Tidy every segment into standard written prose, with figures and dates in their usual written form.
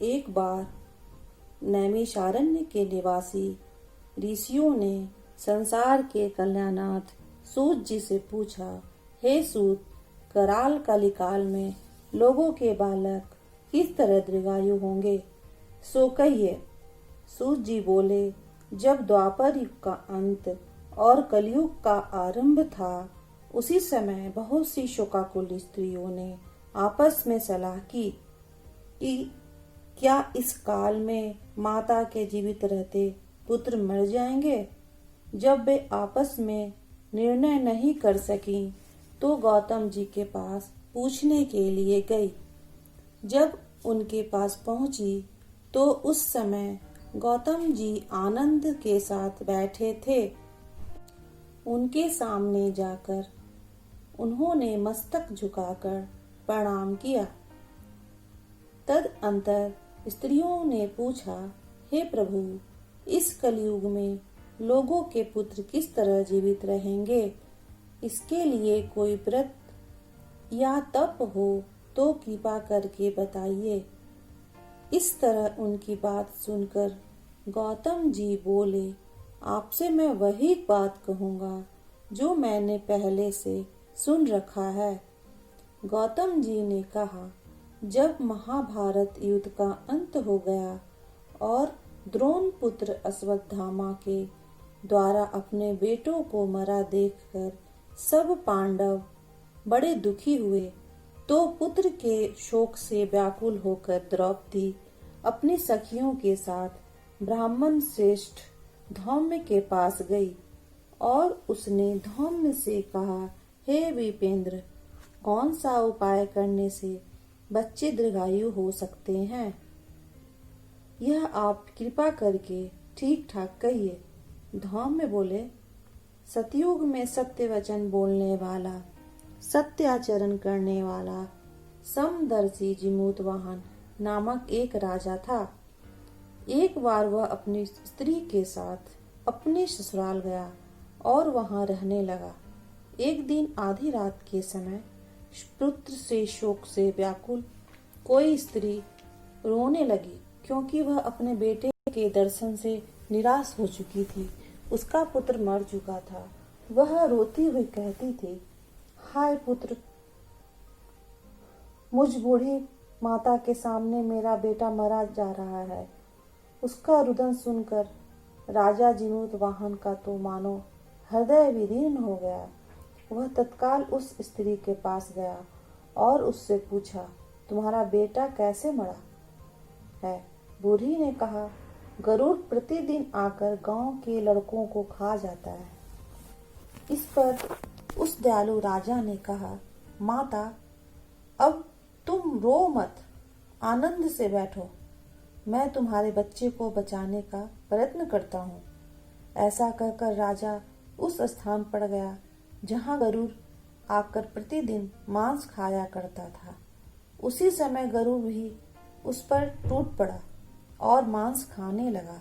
एक बार नैमिषारण्य के निवासी ऋषियों ने संसार के कल्याणार्थ सूत जी से पूछा, हे सूत, कराल कलिकाल में लोगों के बालक किस तरह दीर्घायु होंगे, सो कहिए। सूत जी बोले, जब द्वापर युग का अंत और कलयुग का आरंभ था, उसी समय बहुत सी शोकाकुल स्त्रियों ने आपस में सलाह की कि क्या इस काल में माता के जीवित रहते पुत्र मर जाएंगे। जब वे आपस में निर्णय नहीं कर सकी तो गौतम जी के पास पूछने के लिए गई। जब उनके पास पहुंची तो उस समय गौतम जी आनंद के साथ बैठे थे। उनके सामने जाकर उन्होंने मस्तक झुकाकर प्रणाम किया। तदअंतर स्त्रियों ने पूछा, हे प्रभु, इस कलयुग में लोगों के पुत्र किस तरह जीवित रहेंगे, इसके लिए कोई व्रत या तप हो तो कृपा करके बताइए। इस तरह उनकी बात सुनकर गौतम जी बोले, आपसे मैं वही बात कहूँगा जो मैंने पहले से सुन रखा है। गौतम जी ने कहा, जब महाभारत युद्ध का अंत हो गया और द्रोण पुत्र अश्वत्थामा के द्वारा अपने बेटों को मरा देखकर सब पांडव बड़े दुखी हुए, तो पुत्र के शोक से व्याकुल होकर द्रौपदी अपनी सखियों के साथ ब्राह्मण श्रेष्ठ धौम्य के पास गई और उसने धौम्य से कहा, हे विपेंद्र, कौन सा उपाय करने से बच्चे दीर्घायु हो सकते हैं, यह आप कृपा करके ठीक ठाक कहिए। धौम्य बोले, सतयुग में सत्य वचन बोलने वाला, सत्याचरण करने वाला समदर्शी जिमूतवाहन नामक एक राजा था। एक बार वह अपनी स्त्री के साथ अपने ससुराल गया और वहां रहने लगा। एक दिन आधी रात के समय पुत्र से शोक से व्याकुल कोई स्त्री रोने लगी, क्योंकि वह अपने बेटे के दर्शन से निराश हो चुकी थी। उसका पुत्र मर चुका था। वह रोती हुई कहती थी, हाय पुत्र, मुझ बूढ़ी माता के सामने मेरा बेटा मरा जा रहा है। उसका रुदन सुनकर राजा जिमूतवाहन का तो मानो हृदय विदीर्ण हो गया। वह तत्काल उस स्त्री के पास गया और उससे पूछा, तुम्हारा बेटा कैसे मरा है। बूढ़ी ने कहा, गरुड़ प्रतिदिन आकर गांव के लड़कों को खा जाता है। इस पर उस दयालु राजा ने कहा, माता, अब तुम रो मत, आनंद से बैठो, मैं तुम्हारे बच्चे को बचाने का प्रयत्न करता हूँ। ऐसा कहकर राजा उस स्थान पर गया जहाँ गरुड़ आकर प्रतिदिन मांस खाया करता था। उसी समय गरुड़ भी उस पर टूट पड़ा और मांस खाने लगा।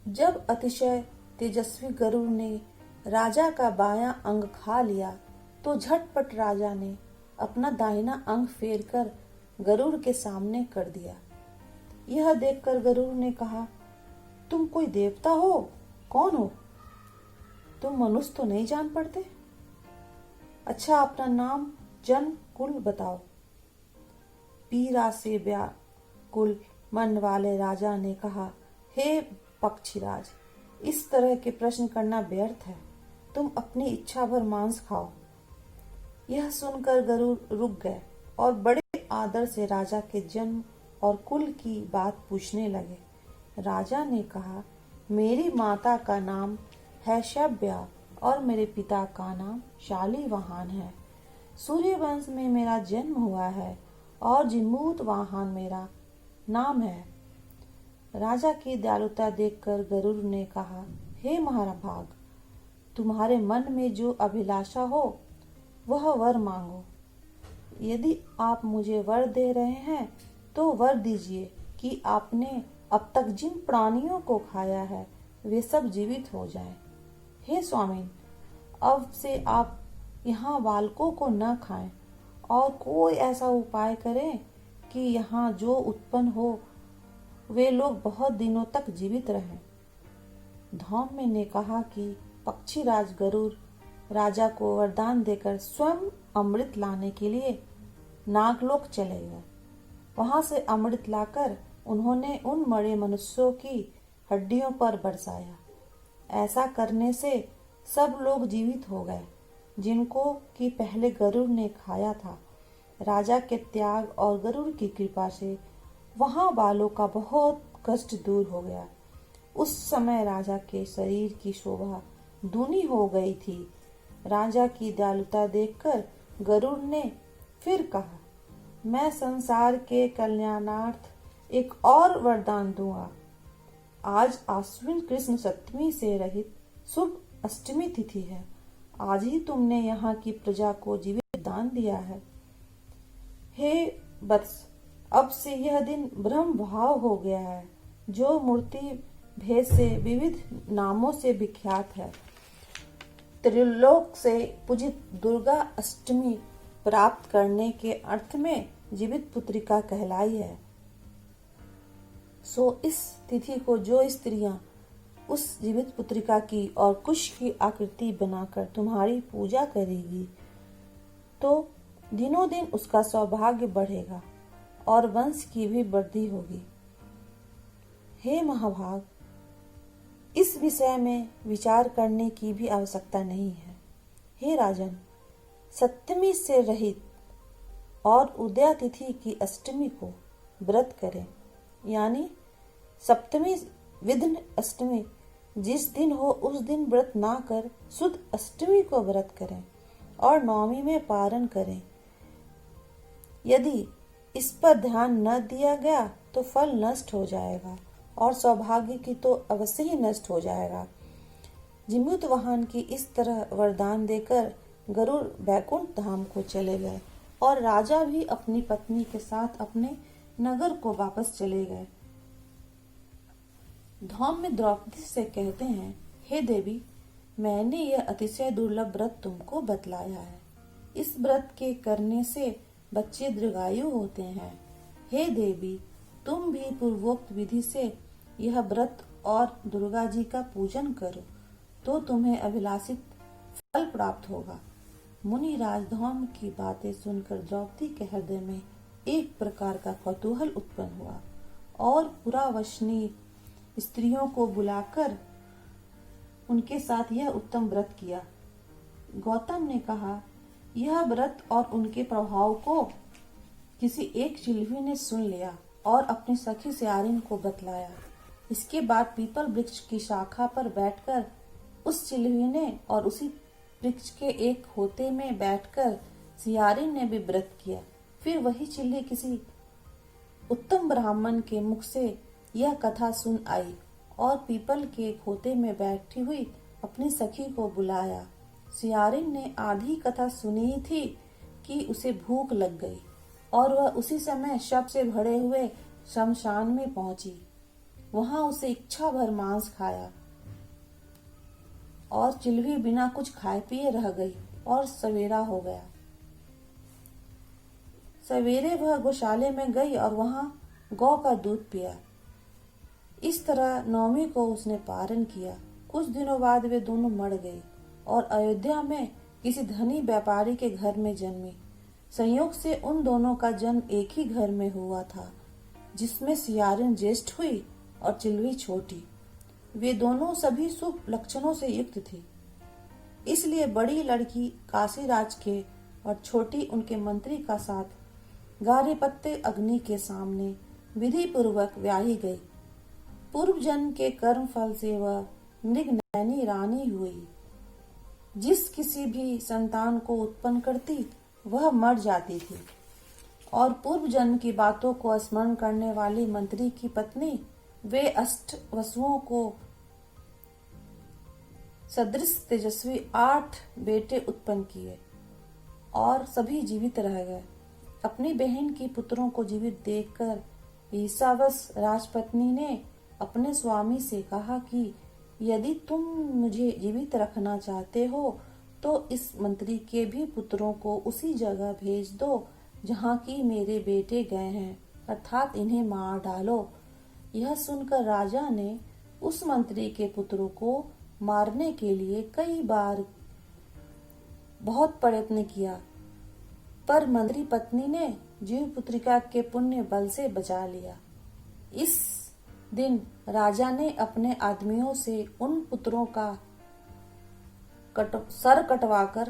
जब अतिशय तेजस्वी गरुड़ ने राजा का बायां अंग खा लिया तो झटपट राजा ने अपना दाहिना अंग फेरकर गरुड़ के सामने कर दिया। यह देखकर गरुड़ ने कहा, तुम कोई देवता हो? कौन हो तुम? मनुष्य तो नहीं जान पड़ते। अच्छा, अपना नाम, जन्म, कुल बताओ। पीड़ा से व्याकुल मन वाले राजा ने कहा, हे पक्षीराज, इस तरह के प्रश्न करना व्यर्थ है। तुम अपनी इच्छा भर मांस खाओ। यह सुनकर गरुड़ रुक गए और बड़े आदर से राजा के जन्म और कुल की बात पूछने लगे। राजा ने कहा, मेरी माता का नाम है शव्या और मेरे पिता का नाम शालिवाहन है। सूर्यवंश में मेरा जन्म हुआ है और जिमूतवाहन मेरा नाम है। राजा की दयालुता देखकर गरुड़ ने कहा, हे महाभाग, तुम्हारे मन में जो अभिलाषा हो वह वर मांगो। यदि आप मुझे वर दे रहे हैं तो वर दीजिए कि आपने अब तक जिन प्राणियों को खाया है वे सब जीवित हो जाएं। हे स्वामी, अब से आप यहाँ बालकों को न खाएं और कोई ऐसा उपाय करें ताकि यहाँ जो उत्पन्न हो वे लोग बहुत दिनों तक जीवित रहें। धौम्य ने कहा कि पक्षीराज गरुड़ राजा को वरदान देकर स्वयं अमृत लाने के लिए नागलोक चले गए। वहां से अमृत लाकर उन्होंने उन मरे मनुष्यों की हड्डियों पर बरसाया। ऐसा करने से सब लोग जीवित हो गए जिनको कि पहले गरुड़ ने खाया था। राजा के त्याग और गरुड़ की कृपा से वहां बालों का बहुत कष्ट दूर हो गया। उस समय राजा के शरीर की शोभा दूनी हो गई थी। राजा की दयालुता देखकर गरुड़ ने फिर कहा, मैं संसार के कल्याणार्थ एक और वरदान दूंगा। आज आश्विन कृष्ण सप्तमी से रहित शुभ अष्टमी तिथि है। आज ही तुमने यहाँ की प्रजा को जीवित दान दिया है। हे वत्स, अब से यह दिन ब्रह्म भाव हो गया है, जो मूर्ति भेद से विविध नामों से विख्यात है। त्रिलोक से पूजित दुर्गा अष्टमी प्राप्त करने के अर्थ में जीवित पुत्रिका कहलाई है। सो इस तिथि को जो स्त्रियां उस जीवित पुत्रिका की और कुश की आकृति बनाकर तुम्हारी पूजा करेगी तो दिनों दिन उसका सौभाग्य बढ़ेगा और वंश की भी वृद्धि होगी। हे महाभाग, इस विषय में विचार करने की भी आवश्यकता नहीं है। हे राजन, सप्तमी से रहित और उदया तिथि की अष्टमी को व्रत करें, यानी सप्तमी विघ्न अष्टमी जिस दिन हो उस दिन व्रत ना कर शुद्ध अष्टमी को व्रत करें और नवमी में पारण करें। यदि इस पर ध्यान न दिया गया तो फल नष्ट हो जाएगा और सौभाग्य की तो अवश्य ही नष्ट हो जाएगा। जिम्युत वाहन की इस तरह वरदान देकर गरुड़ बैकुंठ धाम को चले गए और राजा भी अपनी पत्नी के साथ अपने नगर को वापस चले गए। धौम्य द्रौपदी से कहते हैं, हे देवी, मैंने यह अतिशय दुर्लभ व्रत तुमको बतलाया है। इस व्रत के करने से बच्चे दीर्घायु होते हैं। हे देवी, तुम भी पूर्वोक्त विधि से यह व्रत और दुर्गा जी का पूजन करो तो तुम्हें अभिलाषित फल प्राप्त होगा। मुनि राज धौम्य की बातें सुनकर द्रौपदी के हृदय में एक प्रकार का कौतूहल उत्पन्न हुआ और पुरावशनी स्त्रियों को बुलाकर उनके साथ यह उत्तम व्रत किया। गौतम ने कहा, यह व्रत और उनके प्रभाव को किसी एक चिल्वी ने सुन लिया और अपनी सखी सियारिन को बतलाया। इसके बाद पीपल वृक्ष की शाखा पर बैठकर उस चिल्वी ने और उसी वृक्ष के एक होते में बैठकर सियारिन ने भी व्रत किया। फिर वही चिल्ली किसी उत्तम ब्राह्मण के मुख से यह कथा सुन आई और पीपल के खोते में बैठी हुई अपनी सखी को बुलाया। सियारिन ने आधी कथा सुनी ही थी कि उसे भूख लग गई और वह उसी समय शव से भरे हुए शमशान में पहुंची। वहां उसे इच्छा भर मांस खाया और चिल्वी बिना कुछ खाए पिए रह गई और सवेरा हो गया। सवेरे वह गौशाले में गई और वहां गौ का दूध पिया। इस तरह नवमी को उसने पारण किया। कुछ दिनों बाद वे दोनों मर गए और अयोध्या में किसी धनी व्यापारी के घर में जन्मी। संयोग से उन दोनों का जन्म एक ही घर में हुआ था, जिसमें सियारिन ज्येष्ठ हुई और चिल्वी छोटी। वे दोनों सभी शुभ लक्षणों से युक्त थी, इसलिए बड़ी लड़की काशीराज के और छोटी उनके मंत्री का साथ गारेपत्ते अग्नि के सामने विधि पूर्वक ब्याही गई। पूर्व जन्म के कर्म फल से वह मृगनयनी रानी हुई। जिस किसी भी संतान को उत्पन्न करती वह मर जाती थी और पूर्व जन्म की बातों को स्मरण करने वाली मंत्री की पत्नी वे 8 वसुओं को सदृश तेजस्वी 8 बेटे उत्पन्न किए और सभी जीवित रह गए। अपनी बहन की पुत्रों को जीवित देखकर ईर्ष्यावश राजपत्नी ने अपने स्वामी से कहा कि यदि तुम मुझे जीवित रखना चाहते हो तो इस मंत्री के भी पुत्रों को उसी जगह भेज दो जहाँ की मेरे बेटे गए हैं अर्थात इन्हें मार डालो। यह सुनकर राजा ने उस मंत्री के पुत्रों को मारने के लिए कई बार बहुत प्रयत्न किया, पर मंत्री पत्नी ने जीव पुत्रिका के पुण्य बल से बचा लिया। इस दिन राजा ने अपने आदमियों से उन पुत्रों का सर कटवाकर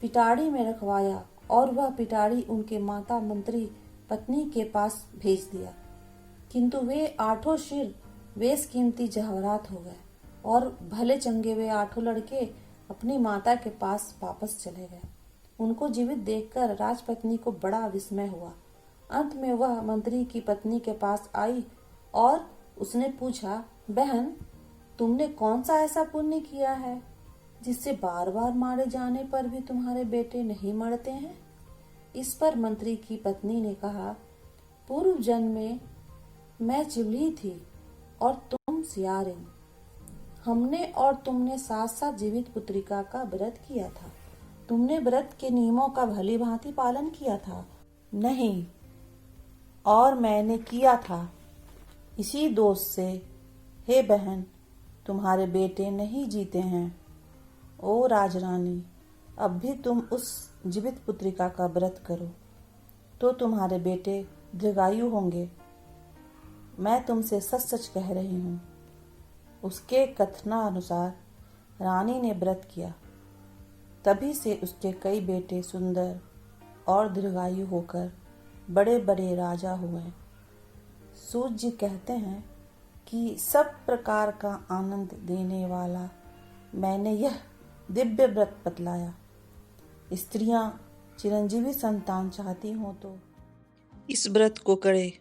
पिटारी में रखवाया और वह पिटारी उनके माता मंत्री पत्नी के पास भेज दिया। किंतु वे 8 सिर बेशकीमती जवाहरात हो गए और भले चंगे वे 8 लड़के अपनी माता के पास वापस चले गए। उनको जीवित देखकर राजपत्नी को बड़ा विस्मय हुआ। अंत में वह मंत्री की पत्नी के पास आई और उसने पूछा, बहन, तुमने कौन सा ऐसा पुण्य किया है जिससे बार बार मारे जाने पर भी तुम्हारे बेटे नहीं मरते हैं? इस पर मंत्री की पत्नी ने कहा, पूर्व जन्म में मैं चिवली थी और तुम सियारिन। हमने और तुमने साथ साथ जीवित पुत्रिका का व्रत किया था। तुमने व्रत के नियमों का भली भांति पालन किया था। नहीं, और मैंने किया था। इसी दोष से हे बहन, तुम्हारे बेटे नहीं जीते हैं। ओ राजरानी, अब भी तुम उस जीवित पुत्रिका का व्रत करो तो तुम्हारे बेटे दीर्घायु होंगे। मैं तुमसे सच सच कह रही हूँ। उसके कथनानुसार रानी ने व्रत किया, तभी से उसके कई बेटे सुंदर और दीर्घायु होकर बड़े बड़े राजा हुए। सूत जी कहते हैं कि सब प्रकार का आनंद देने वाला मैंने यह दिव्य व्रत बतलाया। स्त्रियां चिरंजीवी संतान चाहती हों तो इस व्रत को करे।